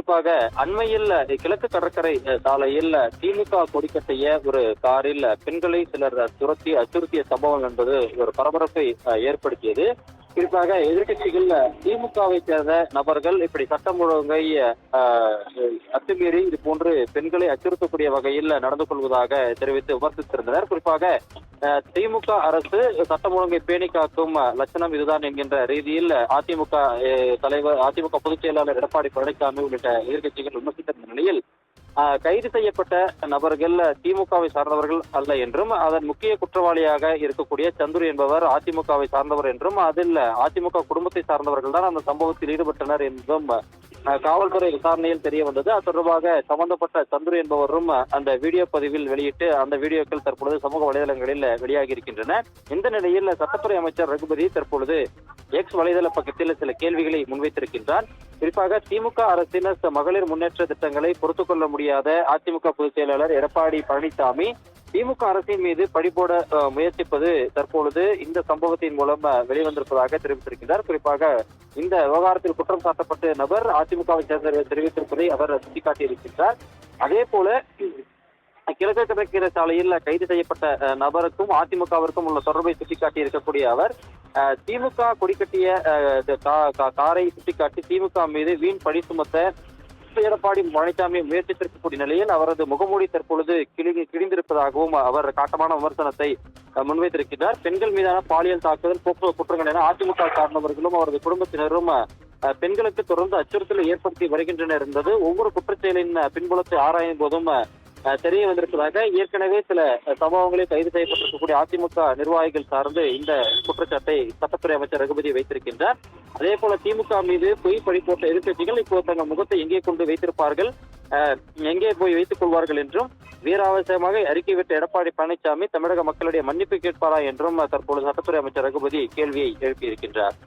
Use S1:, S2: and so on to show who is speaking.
S1: குறிப்பாக அண்மையில் கிழக்கு கடற்கரை சாலையில் திமுக கொடி கட்டிய ஒரு காரில் பெண்களை சிலர் துரத்தி அச்சுறுத்திய சம்பவம் என்பது ஒரு பரபரப்பை ஏற்படுத்தியது. குறிப்பாக எதிர்கட்சிகள் திமுகவை சேர்ந்த நபர்கள் இப்படி சட்டம் ஒழுங்கை அத்துமீறி இது போன்று பெண்களை அச்சுறுத்தக்கூடிய வகையில் நடந்து கொள்வதாக தெரிவித்து விமர்சித்திருந்தனர். குறிப்பாக திமுக அரசு சட்டம் ஒழுங்கை பேணி காக்கும் லட்சணம் இதுதான் என்கின்ற ரீதியில் அதிமுக பொதுச் செயலாளர் எடப்பாடி பழனிசாமி உள்ளிட்ட எதிர்கட்சிகள் விமர்சித்திருந்த நிலையில் கைது செய்யப்பட்ட நபர்கள் திமுகவை சார்ந்தவர்கள் அல்ல என்றும் அதன் முக்கிய குற்றவாளியாக இருக்கக்கூடிய சந்துரு என்பவர் அதிமுகவை சார்ந்தவர் என்றும் அதில் அதிமுக குடும்பத்தை சார்ந்தவர்கள் தான் அந்த சம்பவத்தில் ஈடுபட்டனர் என்றும் காவல்துறை விசாரணையில் தெரிய வந்தது. அது தொடர்பாக சம்பந்தப்பட்ட சந்துரு என்பவரும் அந்த வீடியோ பதிவில் வெளியிட்டு அந்த வீடியோக்கள் தற்பொழுது சமூக வலைதளங்களில் வெளியாகி இருக்கின்றன. இந்த நிலையில் சட்டத்துறை அமைச்சர் ரகுபதி தற்பொழுது எக்ஸ் வலைதள பக்கத்தில் சில கேள்விகளை முன்வைத்திருக்கின்றார். குறிப்பாக திமுக அரசின் மகளிர் முன்னேற்ற திட்டங்களை பொறுத்துக் கொள்ள முடியாத அதிமுக பொதுச் செயலாளர் எடப்பாடி பழனிசாமி திமுக அரசின் மீது பழிபோட முயற்சிப்பது தற்பொழுது இந்த சம்பவத்தின் மூலம் வெளிவந்திருப்பதாக தெரிவித்திருக்கிறார். குறிப்பாக இந்த விவகாரத்தில் குற்றம் சாட்டப்பட்ட நபர் அதிமுகவை சேர்ந்தவர் தெரிவித்திருப்பதை அவர் சுட்டிக்காட்டியிருக்கின்றார். அதே போல கிழக்கு கடற்கரை சாலையில் கைது செய்யப்பட்ட நபருக்கும் அதிமுகவிற்கும் உள்ள தொடர்பை சுட்டிக்காட்டி இருக்கக்கூடிய அவர் திமுக கொடிக்கட்டிய காரை சுட்டிக்காட்டி திமுக மீது வீண் பழி சுமத்த எடப்பாடி பழனிசாமி முயற்சித்திருக்கக்கூடிய நிலையில் அவரது முகமூடி தற்பொழுது கிழிந்திருப்பதாகவும் அவர் காட்டமான விமர்சனத்தை முன்வைத்திருக்கிறார். பெண்கள் மீதான பாலியல் தாக்குதல் போக்குவரத்து குற்றங்கள் என அதிமுக சார்ந்தவர்களும் அவரது குடும்பத்தினரும் பெண்களுக்கு தொடர்ந்து அச்சுறுத்தலை ஏற்படுத்தி வருகின்றனர் என்பது ஒவ்வொரு குற்றச்செயலின் பின்புலத்தை ஆராயும் போதும் தெரிய வந்திருப்பதாக ஏற்கனவே சில சம்பவங்களில் கைது செய்யப்பட்டிருக்கக்கூடிய அதிமுக நிர்வாகிகள் சார்ந்து இந்த குற்றச்சாட்டை சட்டத்துறை அமைச்சர் ரகுபதி வைத்திருக்கின்றார். அதே போல திமுக மீது பொய் பழி போட்ட எதிர்க்கட்சிகள் இப்போ தங்கள் முகத்தை எங்கே கொண்டு வைத்திருப்பார்கள், எங்கே போய் வைத்துக் கொள்வார்கள் என்றும் வீராவசியமாக அறிக்கை விட்ட எடப்பாடி பழனிசாமி தமிழக மக்களுடைய மன்னிப்பு கேட்பாரா என்றும் தற்பொழுது சட்டத்துறை அமைச்சர் ரகுபதி கேள்வியை எழுப்பியிருக்கின்றார்.